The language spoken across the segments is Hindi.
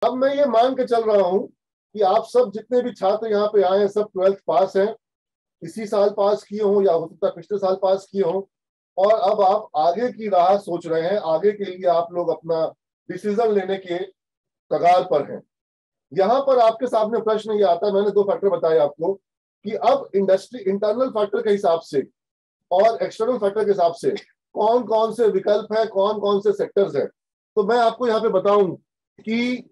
अब मैं ये मान के चल रहा हूं कि आप सब जितने भी छात्र यहाँ पे आए हैं सब 12th पास हैं, इसी साल पास किए हों या हो सकता है पिछले साल पास किए हों, और अब आप आगे की राह सोच रहे हैं, आगे के लिए आप लोग अपना डिसीजन लेने के कगार पर हैं। यहां पर आपके सामने प्रश्न ये आता है, मैंने दो फैक्टर बताए आपको कि अब इंडस्ट्री इंटरनल फैक्टर के हिसाब से और एक्सटर्नल फैक्टर के हिसाब से कौन कौन से विकल्प है, कौन कौन से सेक्टर्स हैं। तो मैं आपको यहाँ पे बताऊं कि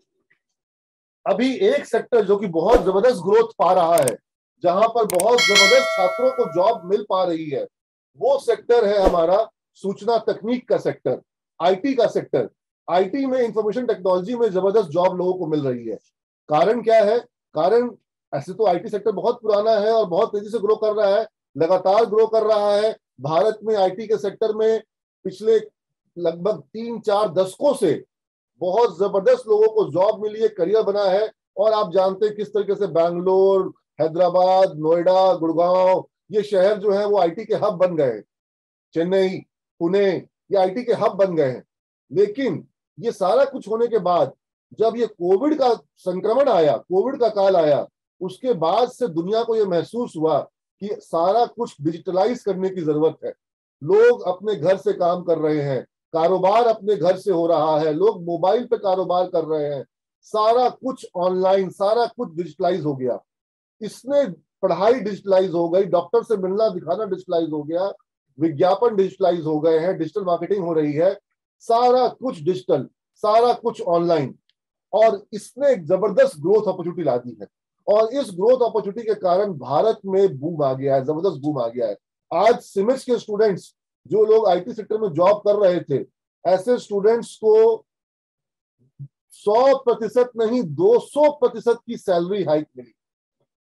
अभी एक सेक्टर जो कि बहुत जबरदस्त ग्रोथ पा रहा है, जहां पर बहुत जबरदस्त छात्रों को जॉब मिल पा रही है, वो सेक्टर है हमारा सूचना तकनीक का सेक्टर, आईटी का सेक्टर। आईटी में, इंफॉर्मेशन टेक्नोलॉजी में जबरदस्त जॉब लोगों को मिल रही है। कारण क्या है? कारण ऐसे तो आईटी सेक्टर बहुत पुराना है और बहुत तेजी से ग्रो कर रहा है, लगातार ग्रो कर रहा है। भारत में आईटी के सेक्टर में पिछले लगभग 3-4 दशकों से बहुत जबरदस्त लोगों को जॉब मिली है, करियर बना है। और आप जानते हैं किस तरीके से बैंगलोर, हैदराबाद, नोएडा, गुड़गांव, ये शहर जो है वो आईटी के हब बन गए हैं। चेन्नई, पुणे, ये आईटी के हब बन गए हैं। लेकिन ये सारा कुछ होने के बाद जब ये कोविड का संक्रमण आया, कोविड का काल आया, उसके बाद से दुनिया को ये महसूस हुआ कि सारा कुछ डिजिटलाइज करने की जरूरत है। लोग अपने घर से काम कर रहे हैं, कारोबार अपने घर से हो रहा है, लोग मोबाइल पे कारोबार कर रहे हैं, सारा कुछ ऑनलाइन, सारा कुछ डिजिटलाइज हो गया। इसने पढ़ाई डिजिटलाइज हो गई, डॉक्टर से मिलना दिखाना डिजिटलाइज हो गया, विज्ञापन डिजिटलाइज हो गए हैं, डिजिटल मार्केटिंग हो रही है, सारा कुछ डिजिटल, सारा कुछ ऑनलाइन। और इसने एक जबरदस्त ग्रोथ अपॉर्चुनिटी ला दी है। और इस ग्रोथ अपॉर्चुनिटी के कारण भारत में बूम आ गया है, जबरदस्त बूम आ गया है। आज सिमिट्स के स्टूडेंट्स जो लोग आईटी सेक्टर में जॉब कर रहे थे, ऐसे स्टूडेंट्स को 100% नहीं 200% की सैलरी हाइक मिली।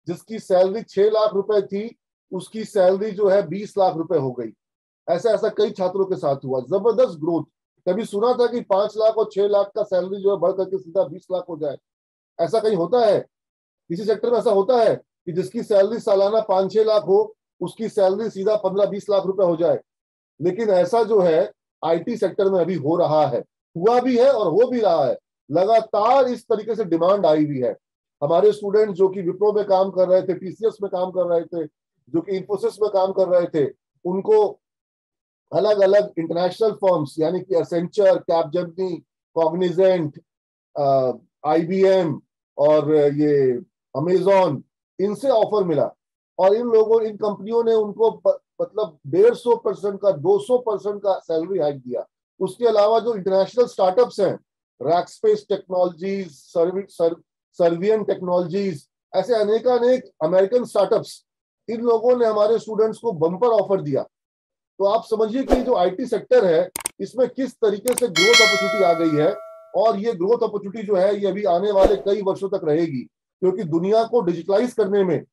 जिसकी सैलरी 6 लाख रुपए थी, उसकी सैलरी जो है 20 लाख रुपए हो गई। ऐसा ऐसा कई छात्रों के साथ हुआ, जबरदस्त ग्रोथ। कभी सुना था कि 5 लाख और 6 लाख का सैलरी जो है बढ़ करके सीधा 20 लाख हो जाए? ऐसा कहीं होता है? किसी सेक्टर में ऐसा होता है कि जिसकी सैलरी सालाना 5-6 लाख हो, उसकी सैलरी सीधा 15-20 लाख रुपए हो जाए? लेकिन ऐसा जो है आईटी सेक्टर में अभी हो रहा है, हुआ भी है और हो भी रहा है। लगातार इस तरीके से डिमांड आई हुई है। हमारे स्टूडेंट जो कि विप्रो में काम कर रहे थे, टीसीएस में काम कर रहे थे, जो कि इंफोसिस में काम कर रहे थे, उनको अलग अलग इंटरनेशनल फर्म्स यानी कि एसेंचर, कैपजेमिनी, कॉग्निजेंट, आईबीएम और ये अमेजॉन, इनसे ऑफर मिला। और इन लोगों, इन कंपनियों ने उनको मतलब 150% का, 200% का सैलरी हाइक दिया। उसके अलावा जो इंटरनेशनल स्टार्टअप्स हैं, रैकस्पेस टेक्नोलॉजीज, सर्वियन टेक्नोलॉजीज, ऐसे अनेक अमेरिकन स्टार्टअप्स, इन लोगों ने हमारे स्टूडेंट्स को बम्पर ऑफर दिया। तो आप समझिए कि जो आईटी सेक्टर है, इसमें किस तरीके से ग्रोथ अपॉर्चुनिटी आ गई है। और ये ग्रोथ अपॉर्चुनिटी जो है ये अभी आने वाले कई वर्षों तक रहेगी, क्योंकि दुनिया को डिजिटलाइज करने में,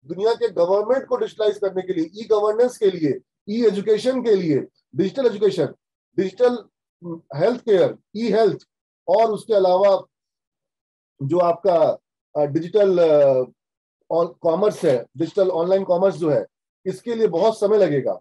दुनिया के गवर्नमेंट को डिजिटलाइज करने के लिए, ई गवर्नेंस के लिए, ई एजुकेशन के लिए, digital education, digital health care, e health, और उसके अलावा जो आपका डिजिटल कॉमर्स है, डिजिटल ऑनलाइन कॉमर्स जो है, इसके लिए बहुत समय लगेगा।